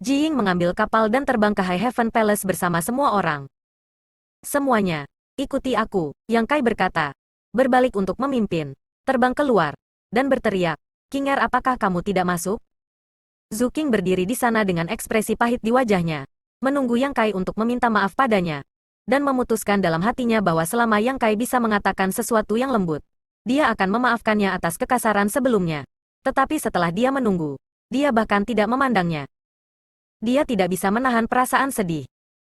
Ji Ying mengambil kapal dan terbang ke High Heaven Palace bersama semua orang. Semuanya, ikuti aku, Yang Kai berkata. Berbalik untuk memimpin. Terbang keluar. Dan berteriak, King Er, apakah kamu tidak masuk? Zhu King berdiri di sana dengan ekspresi pahit di wajahnya. Menunggu Yang Kai untuk meminta maaf padanya. Dan memutuskan dalam hatinya bahwa selama Yang Kai bisa mengatakan sesuatu yang lembut, dia akan memaafkannya atas kekasaran sebelumnya. Tetapi setelah dia menunggu, dia bahkan tidak memandangnya. Dia tidak bisa menahan perasaan sedih.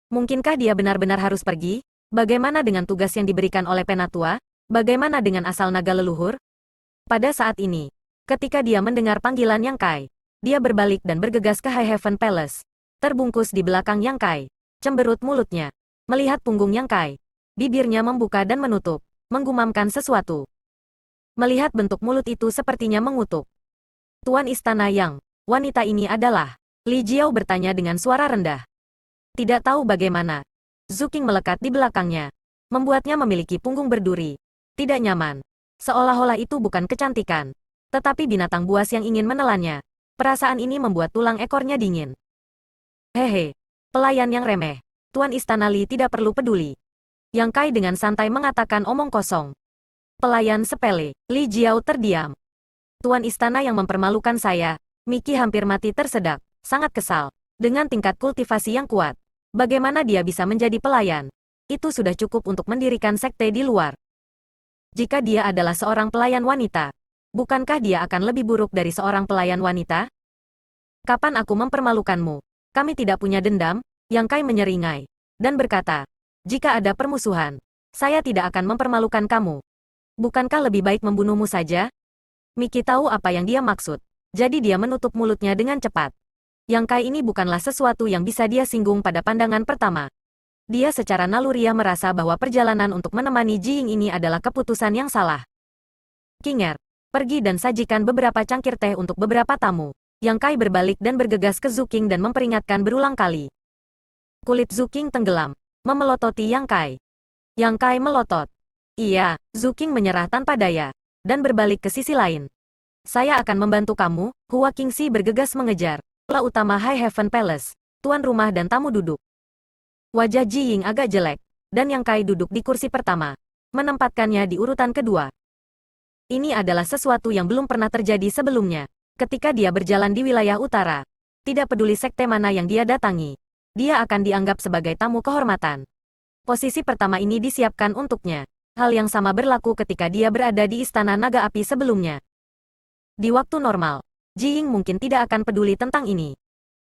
Mungkinkah dia benar-benar harus pergi? Bagaimana dengan tugas yang diberikan oleh Penatua? Bagaimana dengan asal naga leluhur? Pada saat ini, ketika dia mendengar panggilan Yang Kai, dia berbalik dan bergegas ke High Heaven Palace. Terbungkus di belakang Yang Kai, cemberut mulutnya. Melihat punggung Yang Kai, bibirnya membuka dan menutup, menggumamkan sesuatu. Melihat bentuk mulut itu sepertinya mengutuk. Tuan Istana Yang, wanita ini adalah... Li Jiao bertanya dengan suara rendah. Tidak tahu bagaimana. Zhu King melekat di belakangnya. Membuatnya memiliki punggung berduri. Tidak nyaman. Seolah-olah itu bukan kecantikan. Tetapi binatang buas yang ingin menelannya. Perasaan ini membuat tulang ekornya dingin. Hehe. Pelayan yang remeh. Tuan Istana Li tidak perlu peduli. Yang Kai dengan santai mengatakan omong kosong. Pelayan sepele. Li Jiao terdiam. Tuan Istana yang mempermalukan saya. Miki hampir mati tersedak. Sangat kesal. Dengan tingkat kultivasi yang kuat. Bagaimana dia bisa menjadi pelayan? Itu sudah cukup untuk mendirikan sekte di luar. Jika dia adalah seorang pelayan wanita, bukankah dia akan lebih buruk dari seorang pelayan wanita? Kapan aku mempermalukanmu? Kami tidak punya dendam, Yang Kai menyeringai. Dan berkata, jika ada permusuhan, saya tidak akan mempermalukan kamu. Bukankah lebih baik membunuhmu saja? Miki tahu apa yang dia maksud. Jadi dia menutup mulutnya dengan cepat. Yang Kai ini bukanlah sesuatu yang bisa dia singgung pada pandangan pertama. Dia secara naluriah merasa bahwa perjalanan untuk menemani Ji Ying ini adalah keputusan yang salah. King Er, pergi dan sajikan beberapa cangkir teh untuk beberapa tamu. Yang Kai berbalik dan bergegas ke Zhu King dan memperingatkan berulang kali. Kulit Zhu King tenggelam, memelototi Yang Kai. Yang Kai melotot. Iya, Zhu King menyerah tanpa daya, dan berbalik ke sisi lain. Saya akan membantu kamu, Hua Qingxi bergegas mengejar. Aula utama High Heaven Palace, tuan rumah dan tamu duduk. Wajah Ji Ying agak jelek, dan Yang Kai duduk di kursi pertama, menempatkannya di urutan kedua. Ini adalah sesuatu yang belum pernah terjadi sebelumnya. Ketika dia berjalan di wilayah utara, tidak peduli sekte mana yang dia datangi, dia akan dianggap sebagai tamu kehormatan. Posisi pertama ini disiapkan untuknya. Hal yang sama berlaku ketika dia berada di Istana Naga Api sebelumnya. Di waktu normal, Ji Ying mungkin tidak akan peduli tentang ini.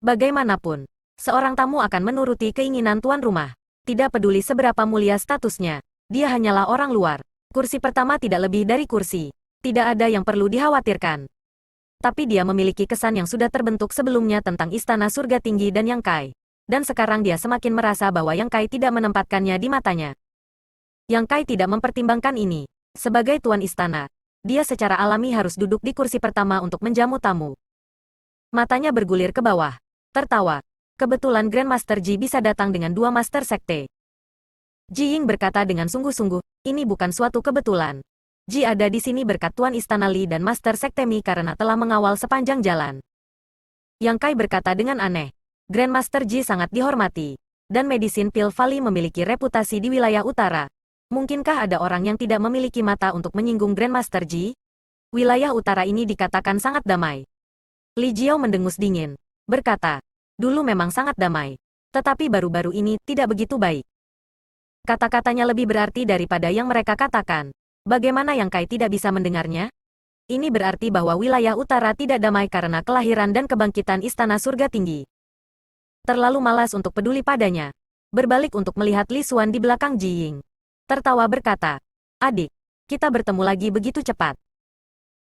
Bagaimanapun, seorang tamu akan menuruti keinginan tuan rumah. Tidak peduli seberapa mulia statusnya, dia hanyalah orang luar. Kursi pertama tidak lebih dari kursi. Tidak ada yang perlu dikhawatirkan. Tapi dia memiliki kesan yang sudah terbentuk sebelumnya tentang Istana Surga Tinggi dan Yang Kai. Dan sekarang dia semakin merasa bahwa Yang Kai tidak menempatkannya di matanya. Yang Kai tidak mempertimbangkan ini. Sebagai tuan istana, dia secara alami harus duduk di kursi pertama untuk menjamu tamu. Matanya bergulir ke bawah. Tertawa. Kebetulan Grandmaster Ji bisa datang dengan dua master sekte. Ji Ying berkata dengan sungguh-sungguh, ini bukan suatu kebetulan. Ji ada di sini berkat Tuan Istana Li dan Master Sekte Mi karena telah mengawal sepanjang jalan. Yang Kai berkata dengan aneh. Grandmaster Ji sangat dihormati. Dan Medicine Pill Valley memiliki reputasi di wilayah utara. Mungkinkah ada orang yang tidak memiliki mata untuk menyinggung Grandmaster Ji? Wilayah utara ini dikatakan sangat damai. Li Jiao mendengus dingin. Berkata, dulu memang sangat damai. Tetapi baru-baru ini tidak begitu baik. Kata-katanya lebih berarti daripada yang mereka katakan. Bagaimana Yang Kai tidak bisa mendengarnya? Ini berarti bahwa wilayah utara tidak damai karena kelahiran dan kebangkitan Istana Surga Tinggi. Terlalu malas untuk peduli padanya. Berbalik untuk melihat Li Xuan di belakang Ji Ying. Tertawa berkata, adik, kita bertemu lagi begitu cepat.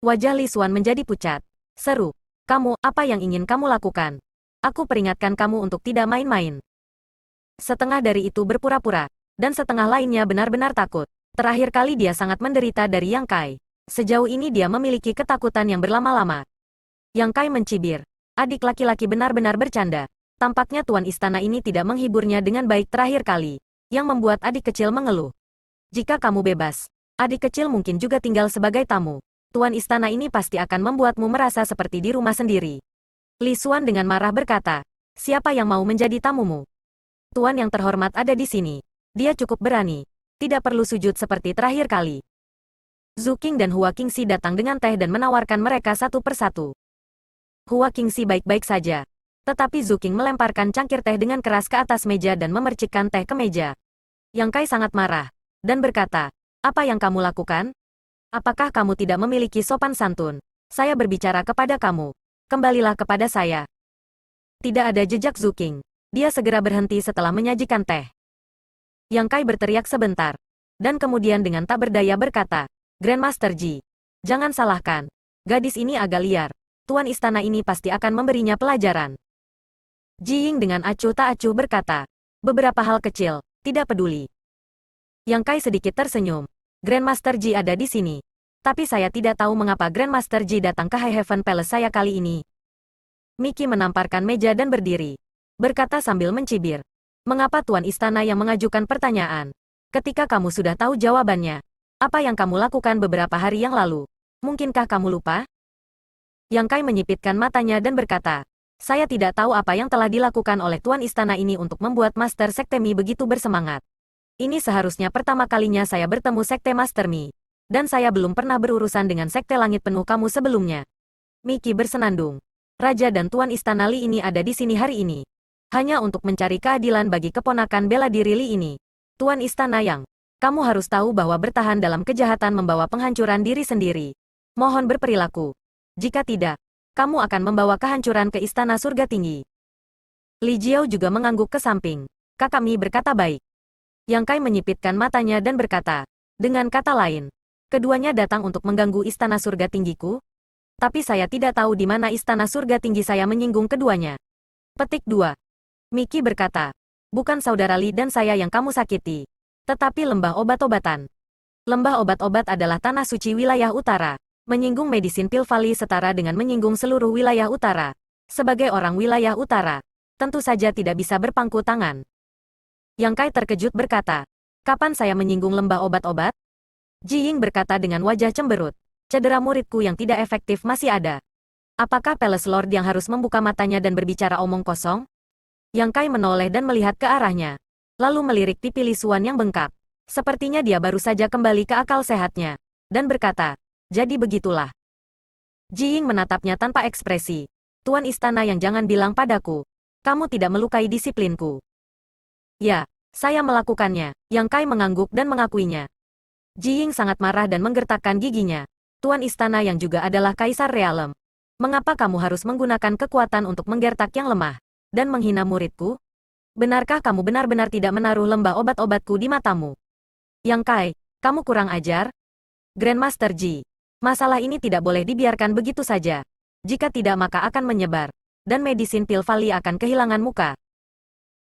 Wajah Li Xuan menjadi pucat. Seru, kamu, apa yang ingin kamu lakukan? Aku peringatkan kamu untuk tidak main-main. Setengah dari itu berpura-pura, dan setengah lainnya benar-benar takut. Terakhir kali dia sangat menderita dari Yang Kai. Sejauh ini dia memiliki ketakutan yang berlama-lama. Yang Kai mencibir. Adik laki-laki benar-benar bercanda. Tampaknya tuan istana ini tidak menghiburnya dengan baik terakhir kali. Yang membuat adik kecil mengeluh. Jika kamu bebas, adik kecil mungkin juga tinggal sebagai tamu. Tuan istana ini pasti akan membuatmu merasa seperti di rumah sendiri. Li Xuan dengan marah berkata, Siapa yang mau menjadi tamumu? Tuan yang terhormat ada di sini. Dia cukup berani. Tidak perlu sujud seperti terakhir kali. Zhu Qing dan Hua Qingxi datang dengan teh dan menawarkan mereka satu persatu. Hua Qingxi baik-baik saja. Tetapi Zhu Qing melemparkan cangkir teh dengan keras ke atas meja dan memercikkan teh ke meja. Yang Kai sangat marah. Dan berkata, apa yang kamu lakukan? Apakah kamu tidak memiliki sopan santun? Saya berbicara kepada kamu. Kembalilah kepada saya. Tidak ada jejak Zhu Qing. Dia segera berhenti setelah menyajikan teh. Yang Kai berteriak sebentar. Dan kemudian dengan tak berdaya berkata, Grandmaster Ji, jangan salahkan. Gadis ini agak liar. Tuan istana ini pasti akan memberinya pelajaran. Ji Ying dengan acuh tak acuh berkata, beberapa hal kecil, tidak peduli. Yang Kai sedikit tersenyum. Grandmaster Ji ada di sini. Tapi saya tidak tahu mengapa Grandmaster Ji datang ke High Heaven Palace saya kali ini. Miki menamparkan meja dan berdiri. Berkata sambil mencibir. Mengapa tuan istana yang mengajukan pertanyaan? Ketika kamu sudah tahu jawabannya, apa yang kamu lakukan beberapa hari yang lalu? Mungkinkah kamu lupa? Yang Kai menyipitkan matanya dan berkata, saya tidak tahu apa yang telah dilakukan oleh tuan istana ini untuk membuat Master Sekte Mi begitu bersemangat. Ini seharusnya pertama kalinya saya bertemu Sekte Master Mi. Dan saya belum pernah berurusan dengan Sekte Langit Penuh kamu sebelumnya. Miki bersenandung. Raja dan tuan istana Li ini ada di sini hari ini. Hanya untuk mencari keadilan bagi keponakan bela diri Li ini. Tuan istana Yang, kamu harus tahu bahwa bertahan dalam kejahatan membawa penghancuran diri sendiri. Mohon berperilaku. Jika tidak, kamu akan membawa kehancuran ke Istana Surga Tinggi. Li Jiao juga mengangguk ke samping. Kakak Mi berkata baik. Yang Kai menyipitkan matanya dan berkata, dengan kata lain, keduanya datang untuk mengganggu Istana Surga Tinggiku? Tapi saya tidak tahu di mana Istana Surga Tinggi saya menyinggung keduanya. Petik 2. Miki berkata, bukan saudara Li dan saya yang kamu sakiti, tetapi lembah obat-obatan. Lembah obat-obat adalah tanah suci wilayah utara. Menyinggung Medicine Pill Valley setara dengan menyinggung seluruh wilayah utara. Sebagai orang wilayah utara, tentu saja tidak bisa berpangku tangan. Yang Kai terkejut berkata, kapan saya menyinggung lembah obat-obat? Ji Ying berkata dengan wajah cemberut, cedera muridku yang tidak efektif masih ada. Apakah Palace Lord yang harus membuka matanya dan berbicara omong kosong? Yang Kai menoleh dan melihat ke arahnya. Lalu melirik pipi Li Xuan yang bengkak. Sepertinya dia baru saja kembali ke akal sehatnya. Dan berkata, jadi begitulah. Ji Ying menatapnya tanpa ekspresi. Tuan istana yang jangan bilang padaku. Kamu tidak melukai disiplinku. Ya, saya melakukannya. Yang Kai mengangguk dan mengakuinya. Ji Ying sangat marah dan menggertakkan giginya. Tuan istana yang juga adalah Kaisar Realem. Mengapa kamu harus menggunakan kekuatan untuk menggertak yang lemah? Dan menghina muridku? Benarkah kamu benar-benar tidak menaruh lembah obat-obatku di matamu? Yang Kai, kamu kurang ajar? Grandmaster Ji. Masalah ini tidak boleh dibiarkan begitu saja. Jika tidak maka akan menyebar. Dan Medicine Pill Valley akan kehilangan muka.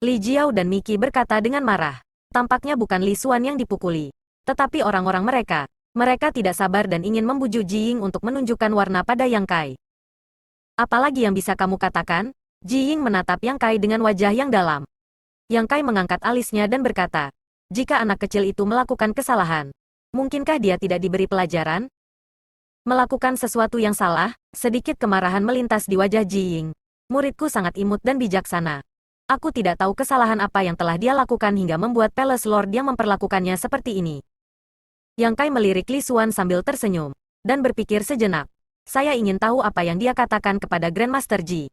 Li Jiao dan Miki berkata dengan marah. Tampaknya bukan Li Xuan yang dipukuli. Tetapi orang-orang mereka. Mereka tidak sabar dan ingin membujuk Ji Ying untuk menunjukkan warna pada Yang Kai. Apalagi yang bisa kamu katakan? Ji Ying menatap Yang Kai dengan wajah yang dalam. Yang Kai mengangkat alisnya dan berkata, jika anak kecil itu melakukan kesalahan, mungkinkah dia tidak diberi pelajaran? Melakukan sesuatu yang salah, sedikit kemarahan melintas di wajah Ji Ying. Muridku sangat imut dan bijaksana. Aku tidak tahu kesalahan apa yang telah dia lakukan hingga membuat Palace Lord yang memperlakukannya seperti ini. Yang Kai melirik Li Xuan sambil tersenyum, dan berpikir sejenak. Saya ingin tahu apa yang dia katakan kepada Grandmaster Ji.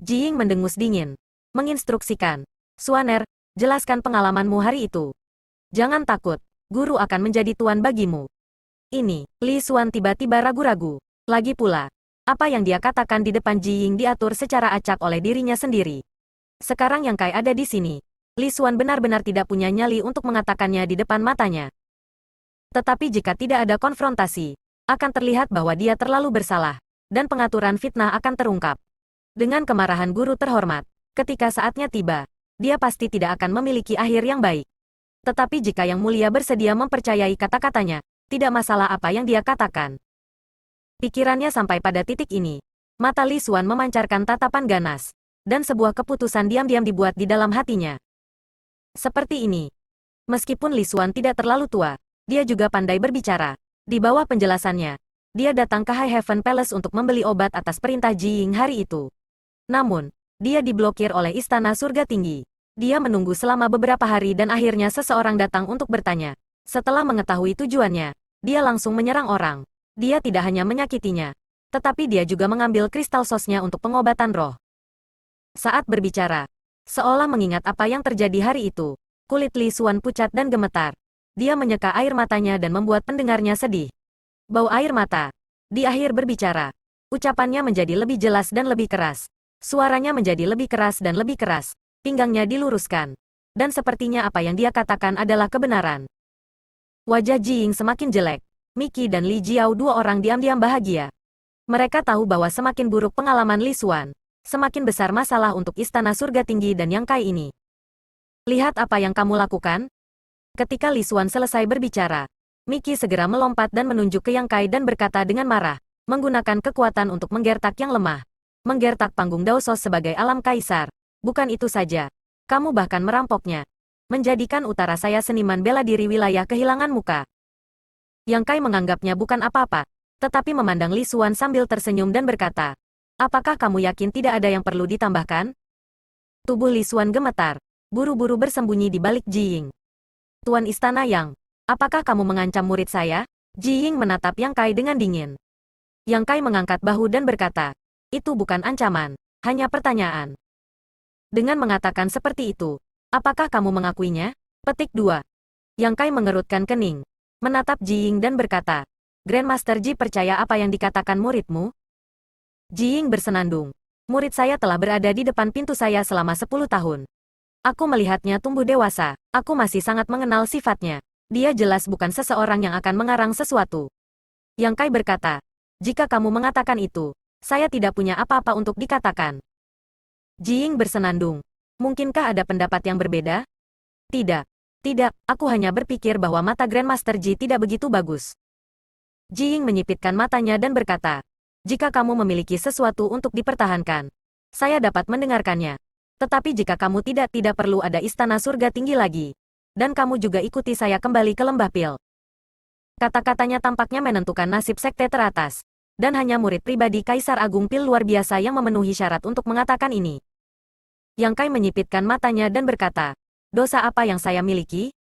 Ji Ying mendengus dingin. Menginstruksikan. Xuaner, jelaskan pengalamanmu hari itu. Jangan takut, guru akan menjadi tuan bagimu. Ini, Li Xuan tiba-tiba ragu-ragu. Lagi pula, apa yang dia katakan di depan Ji Ying diatur secara acak oleh dirinya sendiri. Sekarang Yang Kai ada di sini. Li Xuan benar-benar tidak punya nyali untuk mengatakannya di depan matanya. Tetapi jika tidak ada konfrontasi, akan terlihat bahwa dia terlalu bersalah, dan pengaturan fitnah akan terungkap. Dengan kemarahan guru terhormat, ketika saatnya tiba, dia pasti tidak akan memiliki akhir yang baik. Tetapi jika Yang Mulia bersedia mempercayai kata-katanya, tidak masalah apa yang dia katakan. Pikirannya sampai pada titik ini. Mata Li Xuan memancarkan tatapan ganas. Dan sebuah keputusan diam-diam dibuat di dalam hatinya. Seperti ini. Meskipun Li Xuan tidak terlalu tua, dia juga pandai berbicara. Di bawah penjelasannya, dia datang ke High Heaven Palace untuk membeli obat atas perintah Ji Ying hari itu. Namun, Dia diblokir oleh Istana Surga Tinggi. Dia menunggu selama beberapa hari dan akhirnya seseorang datang untuk bertanya. Setelah mengetahui tujuannya, dia langsung menyerang orang. Dia tidak hanya menyakitinya, tetapi dia juga mengambil kristal sosnya untuk pengobatan roh. Saat berbicara, seolah mengingat apa yang terjadi hari itu, kulit Li Xuan pucat dan gemetar. Dia menyeka air matanya dan membuat pendengarnya sedih. Bau air mata. Di akhir berbicara, ucapannya menjadi lebih jelas dan lebih keras. Suaranya menjadi lebih keras dan lebih keras. Pinggangnya diluruskan. Dan sepertinya apa yang dia katakan adalah kebenaran. Wajah Ji Ying semakin jelek. Miki dan Li Jiao dua orang diam-diam bahagia. Mereka tahu bahwa semakin buruk pengalaman Li Xuan, semakin besar masalah untuk Istana Surga Tinggi dan Yang Kai ini. Lihat apa yang kamu lakukan? Ketika Li Xuan selesai berbicara, Miki segera melompat dan menunjuk ke Yang Kai dan berkata dengan marah, menggunakan kekuatan untuk menggertak yang lemah. Menggertak panggung Daosos sebagai alam kaisar. Bukan itu saja. Kamu bahkan merampoknya. Menjadikan utara saya seniman bela diri wilayah kehilangan muka. Yang Kai menganggapnya bukan apa-apa, tetapi memandang Li Xuan sambil tersenyum dan berkata, apakah kamu yakin tidak ada yang perlu ditambahkan? Tubuh Li Xuan gemetar, buru-buru bersembunyi di balik Ji Ying. Tuan Istana Yang, apakah kamu mengancam murid saya? Ji Ying menatap Yang Kai dengan dingin. Yang Kai mengangkat bahu dan berkata, itu bukan ancaman, hanya pertanyaan. Dengan mengatakan seperti itu, apakah kamu mengakuinya? Petik 2. Yang Kai mengerutkan kening, menatap Ji Ying dan berkata, Grandmaster Ji percaya apa yang dikatakan muridmu? Ji Ying bersenandung. Murid saya telah berada di depan pintu saya selama 10 tahun. Aku melihatnya tumbuh dewasa, aku masih sangat mengenal sifatnya. Dia jelas bukan seseorang yang akan mengarang sesuatu. Yang Kai berkata, jika kamu mengatakan itu, saya tidak punya apa-apa untuk dikatakan. Ji Ying bersenandung. Mungkinkah ada pendapat yang berbeda? Tidak. Tidak, aku hanya berpikir bahwa mata Grandmaster Ji tidak begitu bagus. Ji Ying menyipitkan matanya dan berkata, jika kamu memiliki sesuatu untuk dipertahankan, saya dapat mendengarkannya. Tetapi jika kamu tidak perlu ada Istana Surga Tinggi lagi. Dan kamu juga ikuti saya kembali ke Lembah Pil. Kata-katanya tampaknya menentukan nasib sekte teratas. Dan hanya murid pribadi Kaisar Agung Pil luar biasa yang memenuhi syarat untuk mengatakan ini. Yang Kai menyipitkan matanya dan berkata, dosa apa yang saya miliki?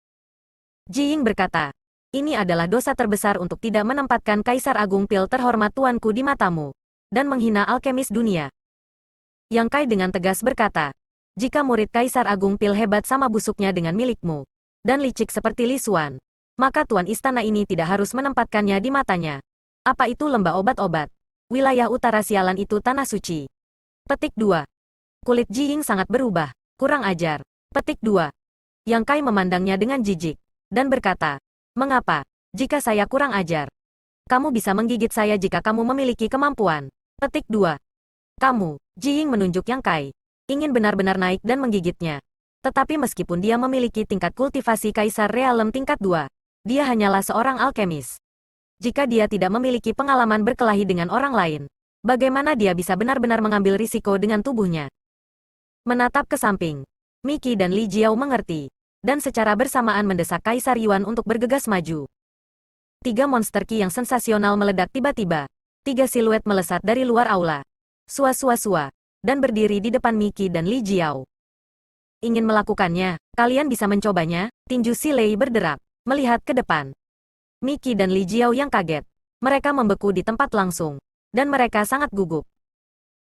Ji Ying berkata, ini adalah dosa terbesar untuk tidak menempatkan Kaisar Agung Pil terhormat tuanku di matamu. Dan menghina alkemis dunia. Yang Kai dengan tegas berkata, jika murid Kaisar Agung Pil hebat sama busuknya dengan milikmu, dan licik seperti Li Xuan, maka tuan istana ini tidak harus menempatkannya di matanya. Apa itu lembah obat-obat? Wilayah utara sialan itu tanah suci. Petik 2. Kulit Ji Ying sangat berubah. Kurang ajar. Petik 2. Yang Kai memandangnya dengan jijik. Dan berkata, mengapa? Jika saya kurang ajar. Kamu bisa menggigit saya jika kamu memiliki kemampuan. Petik 2. Kamu, Ji Ying menunjuk Yang Kai, ingin benar-benar naik dan menggigitnya. Tetapi meskipun dia memiliki tingkat kultivasi Kaisar Realem tingkat 2, dia hanyalah seorang alkemis. Jika dia tidak memiliki pengalaman berkelahi dengan orang lain, bagaimana dia bisa benar-benar mengambil risiko dengan tubuhnya? Menatap ke samping, Miki dan Li Jiao mengerti, dan secara bersamaan mendesak Kaisar Yuan untuk bergegas maju. 3 monster ki yang sensasional meledak tiba-tiba. 3 siluet melesat dari luar aula. Sua-sua-sua, dan berdiri di depan Miki dan Li Jiao. Ingin melakukannya, kalian bisa mencobanya, tinju si Lei berderak, melihat ke depan. Miki dan Li Jiao yang kaget. Mereka membeku di tempat langsung. Dan mereka sangat gugup.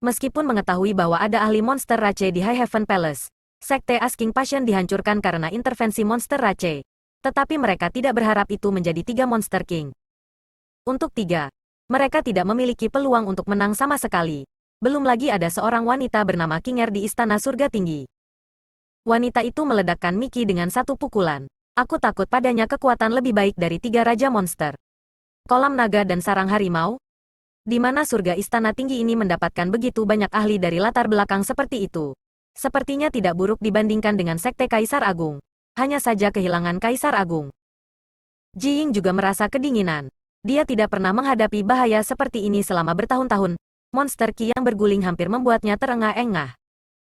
Meskipun mengetahui bahwa ada ahli monster Rache di High Heaven Palace, Sekte Asking Passion dihancurkan karena intervensi monster Rache. Tetapi mereka tidak berharap itu menjadi 3 Monster King. Untuk 3, mereka tidak memiliki peluang untuk menang sama sekali. Belum lagi ada seorang wanita bernama Kinger di Istana Surga Tinggi. Wanita itu meledakkan Miki dengan satu pukulan. Aku takut padanya kekuatan lebih baik dari 3 Raja Monster. Kolam naga dan sarang harimau? Di mana surga istana tinggi ini mendapatkan begitu banyak ahli dari latar belakang seperti itu? Sepertinya tidak buruk dibandingkan dengan Sekte Kaisar Agung. Hanya saja kehilangan Kaisar Agung. Ji Ying juga merasa kedinginan. Dia tidak pernah menghadapi bahaya seperti ini selama bertahun-tahun. Monster Ki yang berguling hampir membuatnya terengah-engah.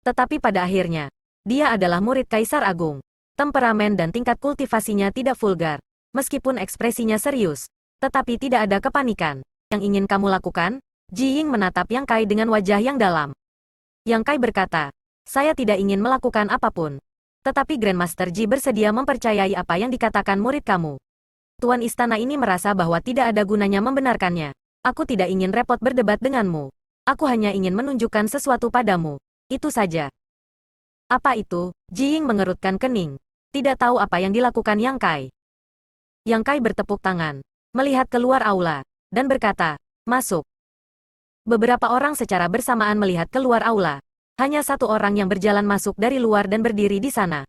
Tetapi pada akhirnya, dia adalah murid Kaisar Agung. Temperamen dan tingkat kultivasinya tidak vulgar. Meskipun ekspresinya serius, tetapi tidak ada kepanikan. Yang ingin kamu lakukan? Ji Ying menatap Yang Kai dengan wajah yang dalam. Yang Kai berkata, saya tidak ingin melakukan apapun. Tetapi Grandmaster Ji bersedia mempercayai apa yang dikatakan murid kamu. Tuan istana ini merasa bahwa tidak ada gunanya membenarkannya. Aku tidak ingin repot berdebat denganmu. Aku hanya ingin menunjukkan sesuatu padamu. Itu saja. Apa itu? Ji Ying mengerutkan kening. Tidak tahu apa yang dilakukan Yang Kai. Yang Kai bertepuk tangan, melihat keluar aula, dan berkata, masuk. Beberapa orang secara bersamaan melihat keluar aula. Hanya satu orang yang berjalan masuk dari luar dan berdiri di sana.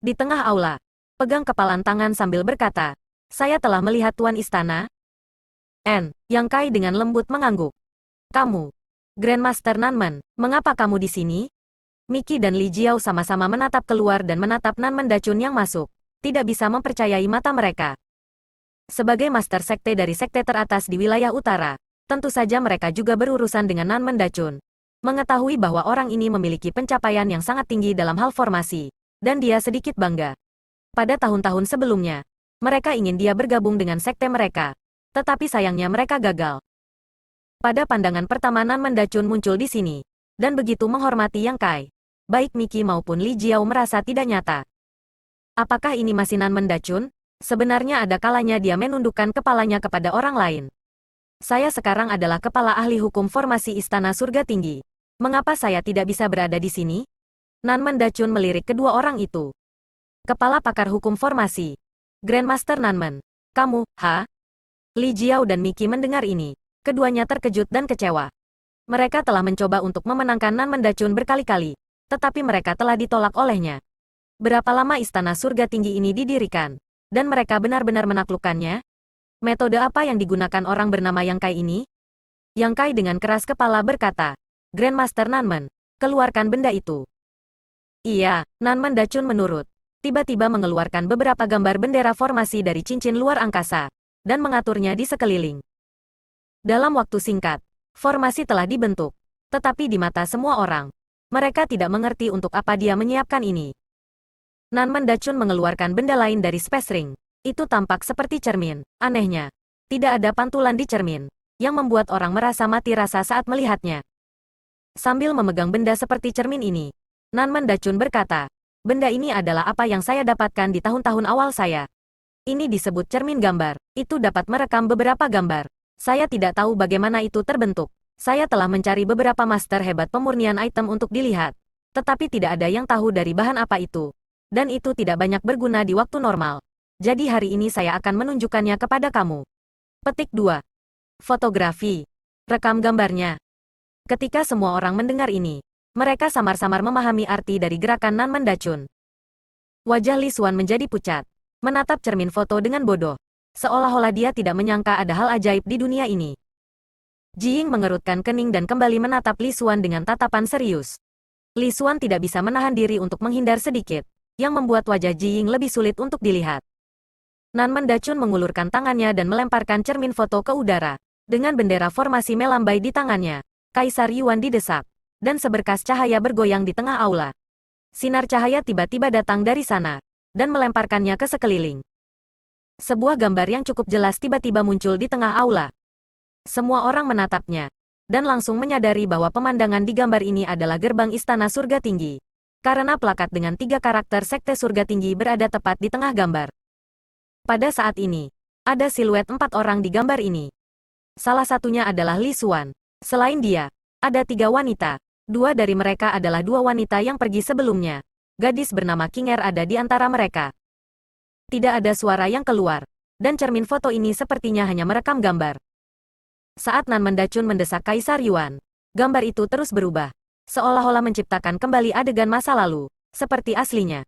Di tengah aula, pegang kepalan tangan sambil berkata, saya telah melihat Tuan Istana. Yang Kai dengan lembut mengangguk. Kamu, Grandmaster Nanmen, mengapa kamu di sini? Miki dan Li Jiao sama-sama menatap keluar dan menatap Nanmen Dachun yang masuk. Tidak bisa mempercayai mata mereka. Sebagai Master Sekte dari sekte teratas di wilayah utara, tentu saja mereka juga berurusan dengan Nanmen Dachun. Mengetahui bahwa orang ini memiliki pencapaian yang sangat tinggi dalam hal formasi, dan dia sedikit bangga. Pada tahun-tahun sebelumnya, mereka ingin dia bergabung dengan sekte mereka, tetapi sayangnya mereka gagal. Pada pandangan pertama Nanmen Dachun muncul di sini, dan begitu menghormati Yang Kai. Baik Miki maupun Li Jiao merasa tidak nyata. Apakah ini masih Nanmen Dachun? Sebenarnya ada kalanya dia menundukkan kepalanya kepada orang lain. Saya sekarang adalah kepala ahli hukum formasi Istana Surga Tinggi. Mengapa saya tidak bisa berada di sini? Nanmen Dachun melirik kedua orang itu. Kepala pakar hukum formasi. Grandmaster Nanmen. Kamu, ha? Li Jiao dan Miki mendengar ini. Keduanya terkejut dan kecewa. Mereka telah mencoba untuk memenangkan Nanmen Dachun berkali-kali, tetapi mereka telah ditolak olehnya. Berapa lama Istana Surga Tinggi ini didirikan? Dan mereka benar-benar menaklukkannya? Metode apa yang digunakan orang bernama Yang Kai ini? Yang Kai dengan keras kepala berkata, Grandmaster Nanmen, keluarkan benda itu. Iya, Nanmen Dachun menurut. Tiba-tiba mengeluarkan beberapa gambar bendera formasi dari cincin luar angkasa, dan mengaturnya di sekeliling. Dalam waktu singkat, formasi telah dibentuk. Tetapi di mata semua orang, mereka tidak mengerti untuk apa dia menyiapkan ini. Nanmen Dachun mengeluarkan benda lain dari Space Ring. Itu tampak seperti cermin. Anehnya, tidak ada pantulan di cermin, yang membuat orang merasa mati rasa saat melihatnya. Sambil memegang benda seperti cermin ini, Nanmen Dachun berkata, benda ini adalah apa yang saya dapatkan di tahun-tahun awal saya. Ini disebut cermin gambar. Itu dapat merekam beberapa gambar. Saya tidak tahu bagaimana itu terbentuk. Saya telah mencari beberapa master hebat pemurnian item untuk dilihat. Tetapi tidak ada yang tahu dari bahan apa itu. Dan itu tidak banyak berguna di waktu normal. Jadi hari ini saya akan menunjukkannya kepada kamu. Petik 2. Fotografi. Rekam gambarnya. Ketika semua orang mendengar ini, mereka samar-samar memahami arti dari gerakan Nanmen Dachun. Wajah Li Xuan menjadi pucat, menatap cermin foto dengan bodoh, seolah-olah dia tidak menyangka ada hal ajaib di dunia ini. Ji Ying mengerutkan kening dan kembali menatap Li Xuan dengan tatapan serius. Li Xuan tidak bisa menahan diri untuk menghindar sedikit, yang membuat wajah Ji Ying lebih sulit untuk dilihat. Nanmen Dachun mengulurkan tangannya dan melemparkan cermin foto ke udara. Dengan bendera formasi melambai di tangannya, Kaisar Yuan didesak, dan seberkas cahaya bergoyang di tengah aula. Sinar cahaya tiba-tiba datang dari sana, dan melemparkannya ke sekeliling. Sebuah gambar yang cukup jelas tiba-tiba muncul di tengah aula. Semua orang menatapnya, dan langsung menyadari bahwa pemandangan di gambar ini adalah gerbang Istana Surga Tinggi. Karena plakat dengan 3 karakter Sekte Surga Tinggi berada tepat di tengah gambar. Pada saat ini, ada siluet 4 orang di gambar ini. Salah satunya adalah Li Xuan. Selain dia, ada 3 wanita. 2 dari mereka adalah 2 wanita yang pergi sebelumnya. Gadis bernama Kinger ada di antara mereka. Tidak ada suara yang keluar, dan cermin foto ini sepertinya hanya merekam gambar. Saat Nanmen Dachun mendesak Kaisar Yuan, gambar itu terus berubah, seolah-olah menciptakan kembali adegan masa lalu, seperti aslinya.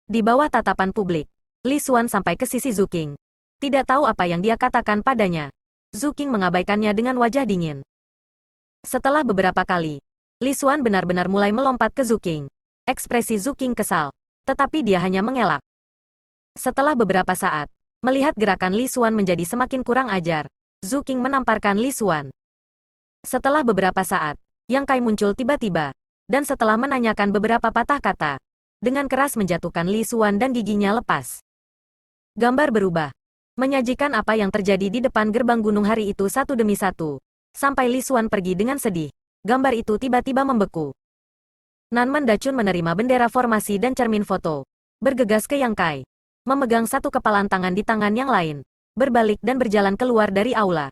Di bawah tatapan publik, Li Xuan sampai ke sisi Zhu Qing. Tidak tahu apa yang dia katakan padanya. Zhu Qing mengabaikannya dengan wajah dingin. Setelah beberapa kali, Li Xuan benar-benar mulai melompat ke Zhu Qing. Ekspresi Zhu Qing kesal, tetapi dia hanya mengelak. Setelah beberapa saat, melihat gerakan Li Xuan menjadi semakin kurang ajar, Zhu Qing menamparkan Li Xuan. Setelah beberapa saat, Yang Kai muncul tiba-tiba, dan setelah menanyakan beberapa patah kata, dengan keras menjatuhkan Li Xuan dan giginya lepas. Gambar berubah, menyajikan apa yang terjadi di depan gerbang gunung hari itu satu demi satu. Sampai Li Xuan pergi dengan sedih, gambar itu tiba-tiba membeku, Nanman Dachun menerima bendera formasi dan cermin foto. Bergegas ke Yang Kai. Memegang satu kepalan tangan di tangan yang lain. Berbalik dan berjalan keluar dari aula.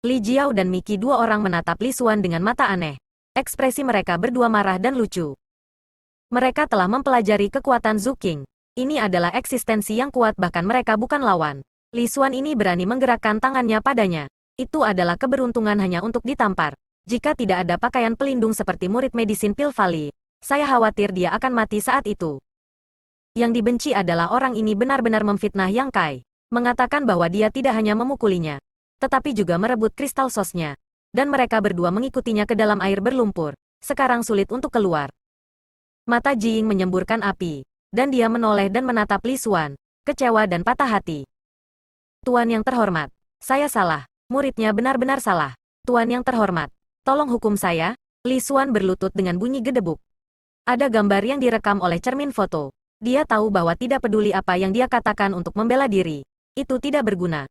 Li Jiao dan Miki, dua orang menatap Li Xuan dengan mata aneh. Ekspresi mereka berdua marah dan lucu. Mereka telah mempelajari kekuatan Zhu Qing. Ini adalah eksistensi yang kuat, bahkan mereka bukan lawan. Li Xuan ini berani menggerakkan tangannya padanya. Itu adalah keberuntungan hanya untuk ditampar. Jika tidak ada pakaian pelindung seperti murid medisin Pil Valley, saya khawatir dia akan mati saat itu. Yang dibenci adalah orang ini benar-benar memfitnah Yang Kai. Mengatakan bahwa dia tidak hanya memukulinya, tetapi juga merebut kristal sosnya. Dan mereka berdua mengikutinya ke dalam air berlumpur. Sekarang sulit untuk keluar. Mata Jiying menyemburkan api. Dan dia menoleh dan menatap Li Xuan, kecewa dan patah hati. Tuan yang terhormat, saya salah. Muridnya benar-benar salah. Tuan yang terhormat, tolong hukum saya. Li Xuan berlutut dengan bunyi gedebuk. Ada gambar yang direkam oleh cermin foto. Dia tahu bahwa tidak peduli apa yang dia katakan untuk membela diri. Itu tidak berguna.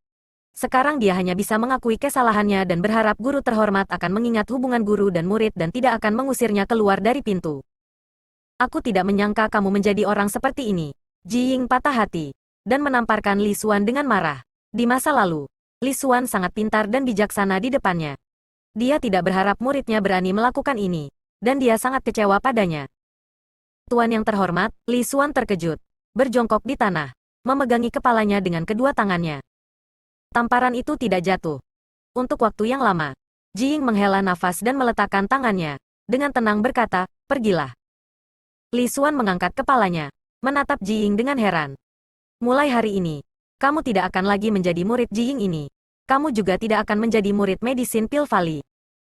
Sekarang dia hanya bisa mengakui kesalahannya dan berharap guru terhormat akan mengingat hubungan guru dan murid dan tidak akan mengusirnya keluar dari pintu. Aku tidak menyangka kamu menjadi orang seperti ini. Jiying patah hati dan menamparkan Li Xuan dengan marah. Di masa lalu, Li Xuan sangat pintar dan bijaksana di depannya. Dia tidak berharap muridnya berani melakukan ini, dan dia sangat kecewa padanya. Tuan yang terhormat, Li Xuan terkejut, berjongkok di tanah, memegangi kepalanya dengan kedua tangannya. Tamparan itu tidak jatuh. Untuk waktu yang lama, Jiying menghela nafas dan meletakkan tangannya, dengan tenang berkata, pergilah. Li Xuan mengangkat kepalanya, menatap Jiying dengan heran. Mulai hari ini, kamu tidak akan lagi menjadi murid Jiying ini. Kamu juga tidak akan menjadi murid medisin Pil Valley.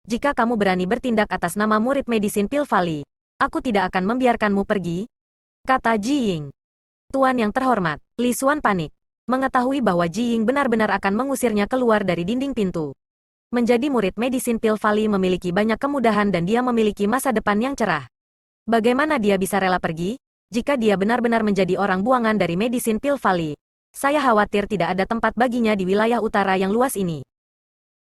Jika kamu berani bertindak atas nama murid medisin Pil Valley, aku tidak akan membiarkanmu pergi, kata Jiying. Tuan yang terhormat, Li Xuan panik, mengetahui bahwa Jiying benar-benar akan mengusirnya keluar dari dinding pintu. Menjadi murid medisin Pil Valley memiliki banyak kemudahan dan dia memiliki masa depan yang cerah. Bagaimana dia bisa rela pergi? Jika dia benar-benar menjadi orang buangan dari medisin Pil Valley, saya khawatir tidak ada tempat baginya di wilayah utara yang luas ini.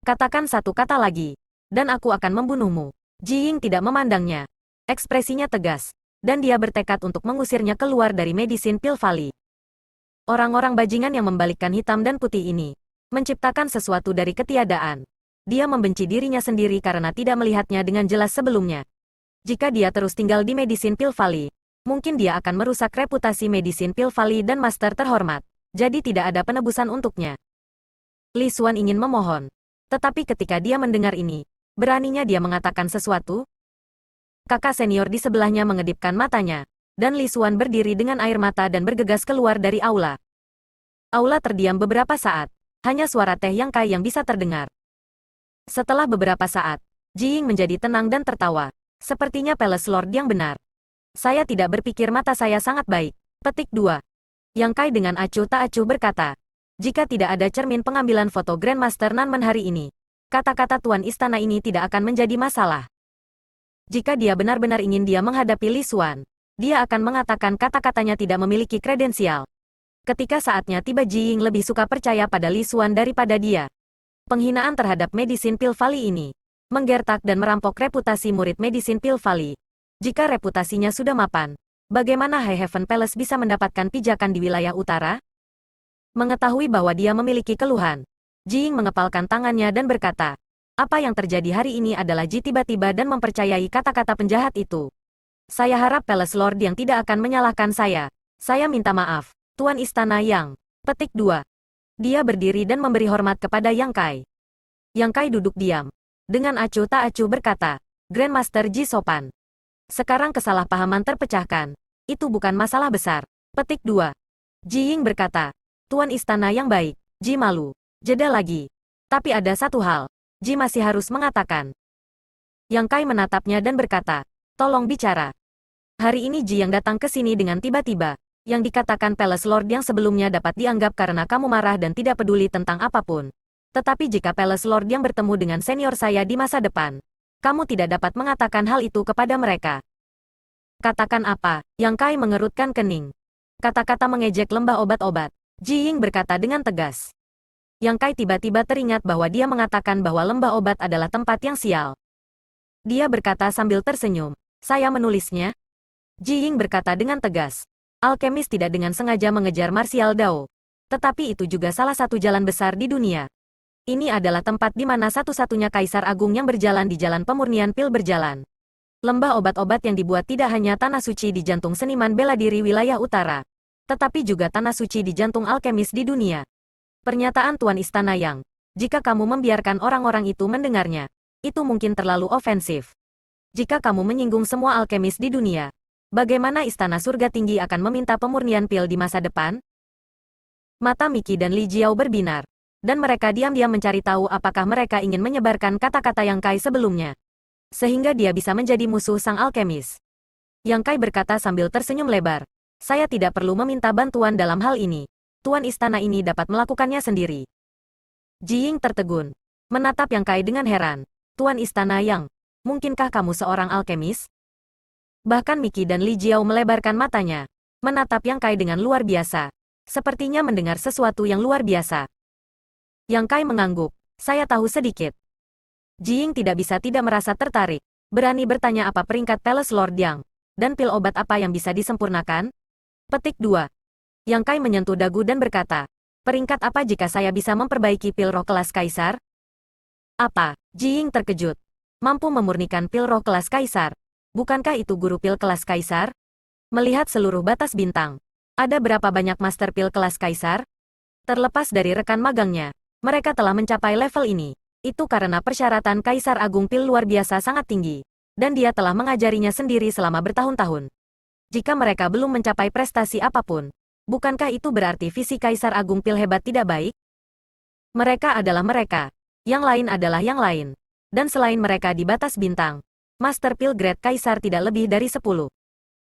Katakan satu kata lagi, dan aku akan membunuhmu. Jiying tidak memandangnya. Ekspresinya tegas, dan dia bertekad untuk mengusirnya keluar dari medisin Pil Valley. Orang-orang bajingan yang membalikkan hitam dan putih ini menciptakan sesuatu dari ketiadaan. Dia membenci dirinya sendiri karena tidak melihatnya dengan jelas sebelumnya. Jika dia terus tinggal di medisin Pil Valley, mungkin dia akan merusak reputasi medisin Pil Valley dan master terhormat. Jadi tidak ada penebusan untuknya. Li Xuan ingin memohon. Tetapi ketika dia mendengar ini, beraninya dia mengatakan sesuatu? Kakak senior di sebelahnya mengedipkan matanya, dan Li Xuan berdiri dengan air mata dan bergegas keluar dari aula. Aula terdiam beberapa saat, hanya suara teh Yang Kai yang bisa terdengar. Setelah beberapa saat, Jiying menjadi tenang dan tertawa. Sepertinya Palace Lord yang benar. Saya tidak berpikir mata saya sangat baik. Petik 2. Yang Kai dengan acuh tak acuh berkata, jika tidak ada cermin pengambilan foto Grandmaster Nanman hari ini, kata-kata tuan istana ini tidak akan menjadi masalah. Jika dia benar-benar ingin dia menghadapi Li Xuan, dia akan mengatakan kata-katanya tidak memiliki kredensial. Ketika saatnya tiba, Jiying lebih suka percaya pada Li Xuan daripada dia. Penghinaan terhadap medisin Pil Valley ini menggertak dan merampok reputasi murid medisin Pil Valley. Jika reputasinya sudah mapan, bagaimana High Heaven Palace bisa mendapatkan pijakan di wilayah utara? Mengetahui bahwa dia memiliki keluhan, Jiying mengepalkan tangannya dan berkata, apa yang terjadi hari ini adalah Ji tiba-tiba dan mempercayai kata-kata penjahat itu. Saya harap Palace Lord yang tidak akan menyalahkan saya. Saya minta maaf, Tuan Istana Yang. Petik 2. Dia berdiri dan memberi hormat kepada Yang Kai. Yang Kai duduk diam. Dengan acuh tak acuh berkata, Grandmaster Ji sopan. Sekarang kesalahpahaman terpecahkan. Itu bukan masalah besar. Petik 2. Jiying berkata, Tuan Istana yang baik, Ji malu. Jeda lagi. Tapi ada satu hal, Ji masih harus mengatakan. Yang Kai menatapnya dan berkata, tolong bicara. Hari ini Ji yang datang ke sini dengan tiba-tiba. Yang dikatakan Palace Lord yang sebelumnya dapat dianggap karena kamu marah dan tidak peduli tentang apapun. Tetapi jika Palace Lord yang bertemu dengan senior saya di masa depan, kamu tidak dapat mengatakan hal itu kepada mereka. Katakan apa? Yang Kai mengerutkan kening. Kata-kata mengejek lembah obat-obat. Jiying berkata dengan tegas. Yang Kai tiba-tiba teringat bahwa dia mengatakan bahwa lembah obat adalah tempat yang sial. Dia berkata sambil tersenyum. Saya menulisnya. Ji Ying berkata dengan tegas. Alkemis tidak dengan sengaja mengejar martial Dao. Tetapi itu juga salah satu jalan besar di dunia. Ini adalah tempat di mana satu-satunya Kaisar Agung yang berjalan di jalan pemurnian pil berjalan. Lembah obat-obat yang dibuat tidak hanya tanah suci di jantung seniman bela diri wilayah utara, tetapi juga tanah suci di jantung alkemis di dunia. Pernyataan Tuan Istana Yang, jika kamu membiarkan orang-orang itu mendengarnya, itu mungkin terlalu ofensif. Jika kamu menyinggung semua alkemis di dunia, bagaimana Istana Surga Tinggi akan meminta pemurnian pil di masa depan? Mata Miki dan Li Jiao berbinar, dan mereka diam-diam mencari tahu apakah mereka ingin menyebarkan kata-kata Yang Kai sebelumnya, sehingga dia bisa menjadi musuh sang alkemis. Yang Kai berkata sambil tersenyum lebar, saya tidak perlu meminta bantuan dalam hal ini. Tuan istana ini dapat melakukannya sendiri. Ji Ying tertegun, menatap Yang Kai dengan heran. Tuan istana Yang, mungkinkah kamu seorang alkemis? Bahkan Miki dan Li Jiao melebarkan matanya, menatap Yang Kai dengan luar biasa. Sepertinya mendengar sesuatu yang luar biasa. Yang Kai mengangguk, saya tahu sedikit. Ji Ying tidak bisa tidak merasa tertarik. Berani bertanya apa peringkat Palace Lord Yang, dan pil obat apa yang bisa disempurnakan? Petik 2. Yang Kai menyentuh dagu dan berkata, peringkat apa jika saya bisa memperbaiki pil roh kelas Kaisar? Apa? Ji Ying terkejut. Mampu memurnikan pil roh kelas Kaisar. Bukankah itu guru pil kelas Kaisar? Melihat seluruh batas bintang, ada berapa banyak master pil kelas Kaisar? Terlepas dari rekan magangnya, mereka telah mencapai level ini. Itu karena persyaratan Kaisar Agung Pil luar biasa sangat tinggi, dan dia telah mengajarinya sendiri selama bertahun-tahun. Jika mereka belum mencapai prestasi apapun, bukankah itu berarti visi Kaisar Agung Pil hebat tidak baik? Mereka adalah mereka, yang lain adalah yang lain. Dan selain mereka di batas bintang, Master Pil Grade Kaisar tidak lebih dari 10.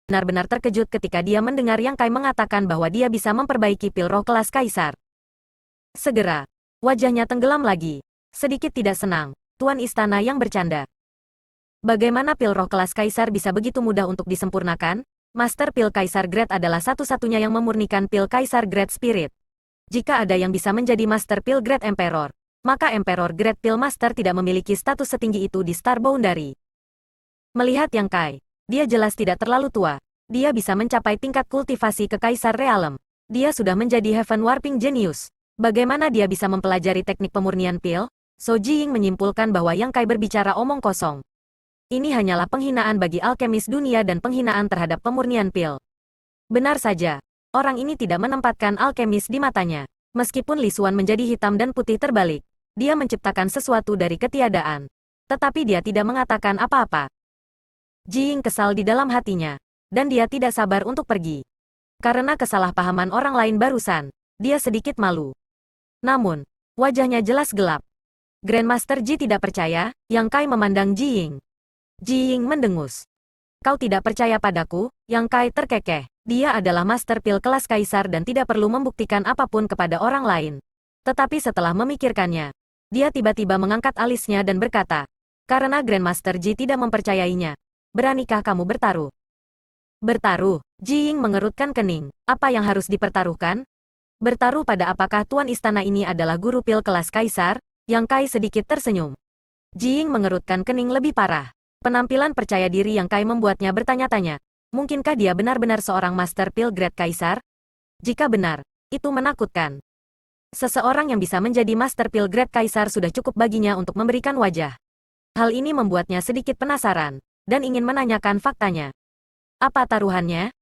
Benar-benar terkejut ketika dia mendengar Yang Kai mengatakan bahwa dia bisa memperbaiki pil roh kelas Kaisar. Segera, wajahnya tenggelam lagi. Sedikit tidak senang, Tuan Istana Yang bercanda. Bagaimana pil roh kelas Kaisar bisa begitu mudah untuk disempurnakan? Master Pil Kaisar Grade adalah satu-satunya yang memurnikan pil Kaisar Grade Spirit. Jika ada yang bisa menjadi Master Pil Grade Emperor, maka Emperor Grade Pil Master tidak memiliki status setinggi itu di Star Boundary. Melihat Yang Kai, dia jelas tidak terlalu tua. Dia bisa mencapai tingkat kultivasi ke Kaisar Realem. Dia sudah menjadi Heaven Warping Genius. Bagaimana dia bisa mempelajari teknik pemurnian pil? So Ji Ying menyimpulkan bahwa Yang Kai berbicara omong kosong. Ini hanyalah penghinaan bagi alkemis dunia dan penghinaan terhadap pemurnian pil. Benar saja, orang ini tidak menempatkan alkemis di matanya. Meskipun Li Xuan menjadi hitam dan putih terbalik, dia menciptakan sesuatu dari ketiadaan. Tetapi dia tidak mengatakan apa-apa. Ji Ying kesal di dalam hatinya, dan dia tidak sabar untuk pergi. Karena kesalahpahaman orang lain barusan, dia sedikit malu. Namun, wajahnya jelas gelap. Grandmaster Ji tidak percaya, Yang Kai memandang Ji Ying. Ji Ying mendengus. Kau tidak percaya padaku? Yang Kai terkekeh. Dia adalah Master Pil kelas Kaisar dan tidak perlu membuktikan apapun kepada orang lain. Tetapi setelah memikirkannya, dia tiba-tiba mengangkat alisnya dan berkata, karena Grandmaster Ji tidak mempercayainya, beranikah kamu bertaruh? Bertaruh? Ji Ying mengerutkan kening. Apa yang harus dipertaruhkan? Bertaruh pada apakah Tuan Istana ini adalah guru pil kelas Kaisar? Yang Kai sedikit tersenyum. Ji Ying mengerutkan kening lebih parah. Penampilan percaya diri Yang Kai membuatnya bertanya-tanya. Mungkinkah dia benar-benar seorang Master Pil Grade Kaisar? Jika benar, itu menakutkan. Seseorang yang bisa menjadi Master Pil Grade Kaisar sudah cukup baginya untuk memberikan wajah. Hal ini membuatnya sedikit penasaran, dan ingin menanyakan faktanya. Apa taruhannya?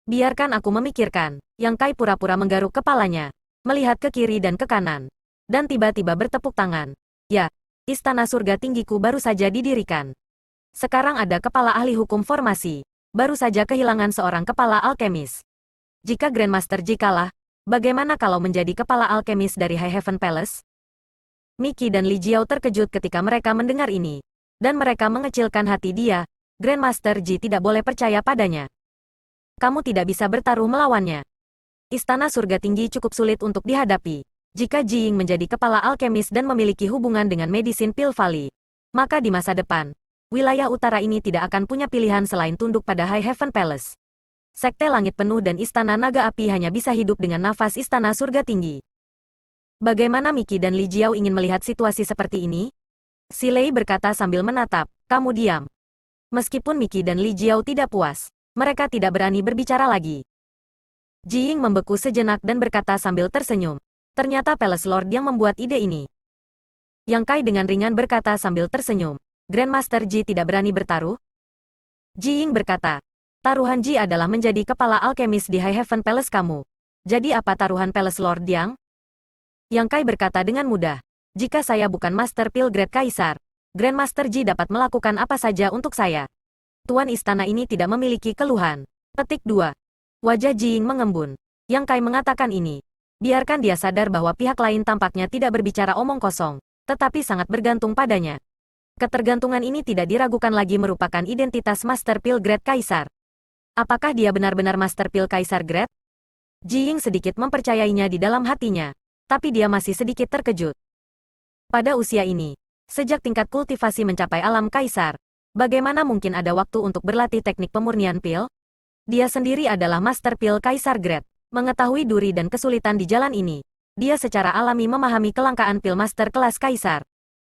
Biarkan aku memikirkan. Yang Kai pura-pura menggaruk kepalanya, melihat ke kiri dan ke kanan. Dan tiba-tiba bertepuk tangan. Ya, Istana Surga Tinggiku baru saja didirikan. Sekarang ada kepala ahli hukum formasi. Baru saja kehilangan seorang kepala alkemis. Jika Grandmaster Ji kalah, bagaimana kalau menjadi kepala alkemis dari High Heaven Palace? Miki dan Li Jiao terkejut ketika mereka mendengar ini. Dan mereka mengecilkan hati dia. Grandmaster Ji tidak boleh percaya padanya. Kamu tidak bisa bertaruh melawannya. Istana Surga Tinggi cukup sulit untuk dihadapi. Jika Ji Ying menjadi kepala alkemis dan memiliki hubungan dengan Medicine Pil Valley, maka di masa depan, wilayah utara ini tidak akan punya pilihan selain tunduk pada High Heaven Palace. Sekte Langit Penuh dan Istana Naga Api hanya bisa hidup dengan nafas Istana Surga Tinggi. Bagaimana Miki dan Li Jiao ingin melihat situasi seperti ini? Si Lei berkata sambil menatap, kamu diam. Meskipun Miki dan Li Jiao tidak puas, mereka tidak berani berbicara lagi. Ji Ying membeku sejenak dan berkata sambil tersenyum. Ternyata Palace Lord yang membuat ide ini. Yang Kai dengan ringan berkata sambil tersenyum. Grandmaster Ji tidak berani bertaruh? Ji Ying berkata, taruhan Ji adalah menjadi kepala alkemis di High Heaven Palace kamu. Jadi apa taruhan Palace Lord Yang? Yang Kai berkata dengan mudah. Jika saya bukan Master Pil Grade Kaisar, Grandmaster Ji dapat melakukan apa saja untuk saya. Tuan istana ini tidak memiliki keluhan. Petik 2. Wajah Ji Ying mengembun. Yang Kai mengatakan ini. Biarkan dia sadar bahwa pihak lain tampaknya tidak berbicara omong kosong, tetapi sangat bergantung padanya. Ketergantungan ini tidak diragukan lagi merupakan identitas Master Pil Grade Kaisar. Apakah dia benar-benar Master Pil Kaisar Grade? Ji Ying sedikit mempercayainya di dalam hatinya, tapi dia masih sedikit terkejut. Pada usia ini, sejak tingkat kultivasi mencapai alam Kaisar, bagaimana mungkin ada waktu untuk berlatih teknik pemurnian pil? Dia sendiri adalah Master Pil Kaisar Grade. Mengetahui duri dan kesulitan di jalan ini, dia secara alami memahami kelangkaan pil master kelas kaisar.